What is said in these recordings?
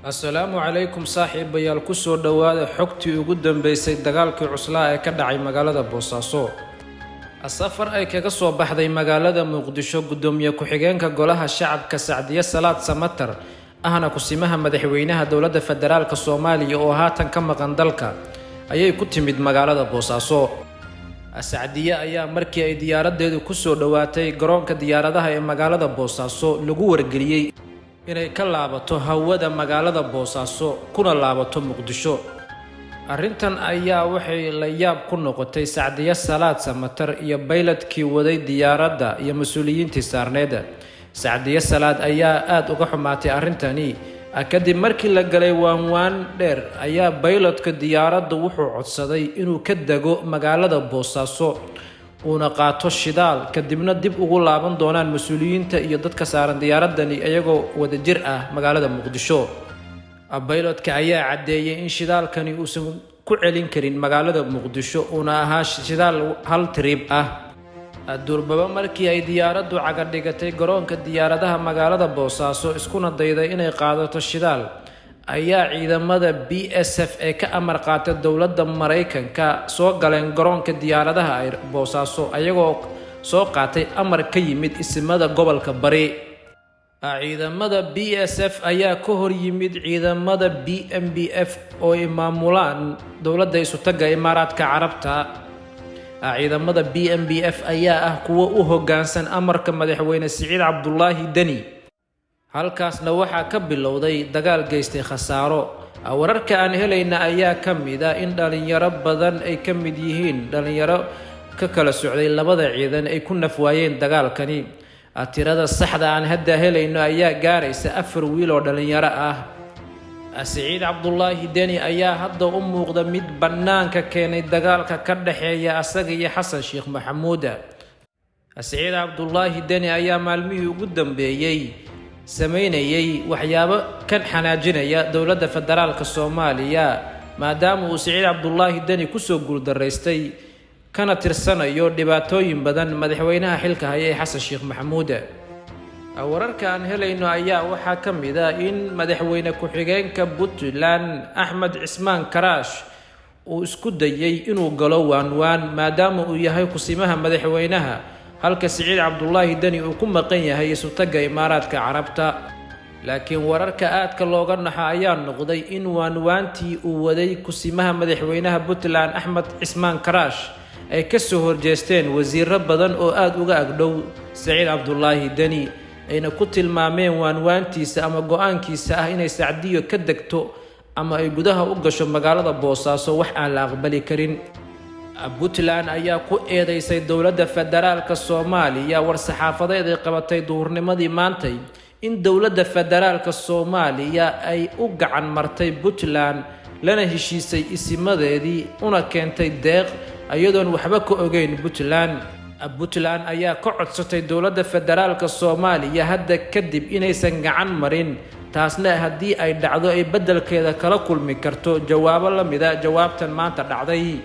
Assalaamu calaykum saaxiibayaal ku soo dhawaada xogtii ugu dambeysay dagaalkii cuslaa ee ka dhacay magaalada Boosaaso. Safar ay kaga soo baxday magaalada Muqdisho gudoomiye ku-xigeenka golaha shacabka Sacdiye Salaad Samatar ahna kusimaha madaxweynaha dowladda federaalka Soomaaliya oo haatan ka maqan dalka ayay ku timid magaalada Boosaaso. Sacdiye ayaa markii ay diyaaradeedu ku soo dhawaatay garoonka diyaaradaha ee magaalada Boosaaso lagu wargeliyay inay ka laabato hawada magaalada Boosaaso kuna laabato Muqdisho. Arrintan ayaa waxay la yaab ku noqotay Sacdiye Salaad Samatar iyo bayladkii waday diyaaradda iyo mas'uuliyiintii saarneed. Sacdiye Salaad ayaa aad uga xumaatay arrintani kadib markii la galay waan dheer ayaa bayladka diyaaradda wuxuu codsaday inuu ka dago magaalada Boosaaso uuna qaato shidaal kadibna dib ugu laaban doonaan mas'uuliyiinta iyo dadka saaran diyaaradani iyagoo wada jir ah magaalada Muqdisho. Bayladka ayaa cadeeyay in shidaalkani uusan ku celin karin magaalada Muqdisho una ahaa shidaal hal trip ah. Durbaba markii ay diyaaraddu caga dhigatay garoonka diyaaradaha magaalada Boosaaso iskuna dayday inay qaadato shidaal ayaa ciidamada BSF ee ka amar qaatay dowladda Mareykanka soo galeen garoonka diyaaradaha ee Boosaaso ayagoo soo qaatay amar ka yimid ismada gobolka Bari. Ciidamada BSF ayaa ka hor yimid ciidamada BMBF oo maamulaan dowladda isu taga Imaaraadka Carabta. Ciidamada BMBF ayaa ah kuwa u hoggaansan amarka madaxweyne Siciid Cabdullaahi Dani. halkaasna waxaa ka bilowday dagaal geystay khasaaro. Wararka aan helayna ayaa ka mid ah in dhalinyaro badan ay ka mid yihiin dhalinyaro ka kala socday labada ciidan ay ku nafwaayeen dagaalkani. Tirada saxda aan hadda helayno ayaa gaaraysa 4 wiil oo dhalinyaro ah. Siciid Cabdullaahi Dani ayaa hadda u muuqda mid bannaanka keenay dagaalka ka dhaxeeya asaga iyo Xasan Sheekh Maxamuud. Siciid Cabdullaahi Dani ayaa maalmihii ugu dambeeyay sameynayay waxyaabo kan xanaajinaya dowladda federaalka Soomaaliya maadaama uu Siciid Cabdullaahi Dani ku soo guuldareystay kana tirsanayo dhibaatooyin badan madaxweynaha xilka haya ee Xasan Sheekh Maxamuud. Wararka aan helayno ayaa waxaa ka mid ah in madaxweyne ku-xigeenka Puntland Axmed Cismaan Karaash uu isku dayay inuu galo waan maadaama uu yahay kusimaha madaxweynaha halka Siciid Cabdullaahi Dani uu ku maqan yahay isu taga Imaaraadka Carabta. laakiin wararka aadka looga naxa ayaa noqday in waantii uu waday kusimaha madaxweynaha Puntland Axmed Cismaan Karaash ay ka soo horjeesteen wasiirro badan oo aad uga agdhow Siciid Cabdullaahi Dani ayna ku tilmaameen waantiisa ama go'aankiisa ah inay Sacdiyo ka degto ama ay gudaha u gasho magaalada Boosaaso wax aan la aqbali karin. Puntland ayaa ku eedeysay dowladda federaalka Soomaaliya war-saxaafadeed ay qabatay duhurnimadii maantay in dowladda federaalka Soomaaliya ay u gacan martay Puntland lana heshiisay isimadeedii una keentay deeq ayadoon waxba ka ogeyn Puntland ayaa ka codsatay dowladda federaalka Soomaaliya hadda kadib inaysan gacan marin taasna haddii ay dhacdo ay beddelkeeda kala kulmi karto jawaabo la mid ah jawaabtan maanta dhacday.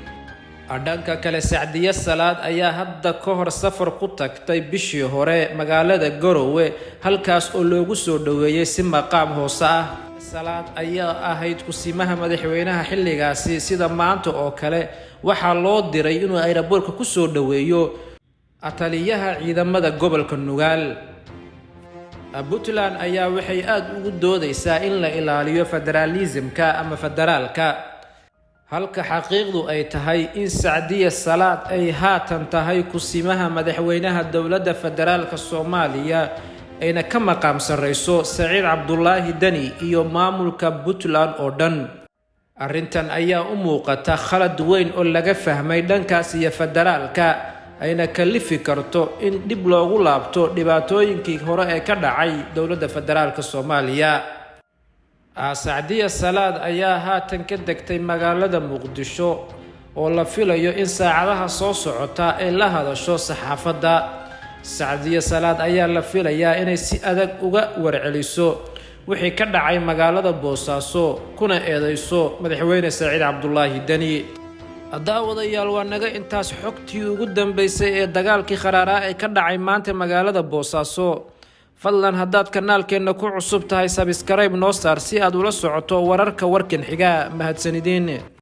Dhanka kale Sacdiye Salaad ayaa hadda ka hor safar ku tagtay bishii hore magaalada Garowe halkaas oo loogu soo dhaweeyay si maqaam hoose ah. Salaad ayaa ahayd kusimaha madaxweynaha xilligaasi sida maanta oo kale waxaa loo diray inuu aeroboortka ku soo dhaweeyo taliyaha ciidamada gobolka Nugaal. Puntland ayaa waxay aad ugu doodaysaa in la ilaaliyo federalismka ama federaalka halka xaqiiqdu ay tahay in Sacdiye Salaad ay haatan tahay kusimaha madaxweynaha dowladda federaalka Soomaaliya ayna ka maqaam sareyso Siciid Cabdullaahi Dani iyo maamulka Puntland oo dhan. Arrintan ayaa u muuqata khalad weyn oo laga fahmay dhankaas iyo federaalka ayna kalifi karto in dib loogu laabto dhibaatooyinkii hore ee ka dhacay dowladda federaalka Soomaaliya. Sacdiye Salaad ayaa haatan ka degtay magaalada Muqdisho oo la filayo in saacadaha soo socota ay la hadasho saxaafadda. Sacdiye Salaad ayaa la filayaa inay si adag uga warceliso wixii ka dhacay magaalada Boosaaso kuna eedeyso madaxweyne Siciid Cabdullaahi Dani. Daawadayaal waa naga intaas xogtii ugu dambeysay ee dagaalkii qaraaraa ee ka dhacay maanta magaalada Boosaaso. fadlan haddaad kanaalkeenna ku cusub tahay subscribe noo saar si aad ula socoto wararka warkan xiga. mahadsanidin.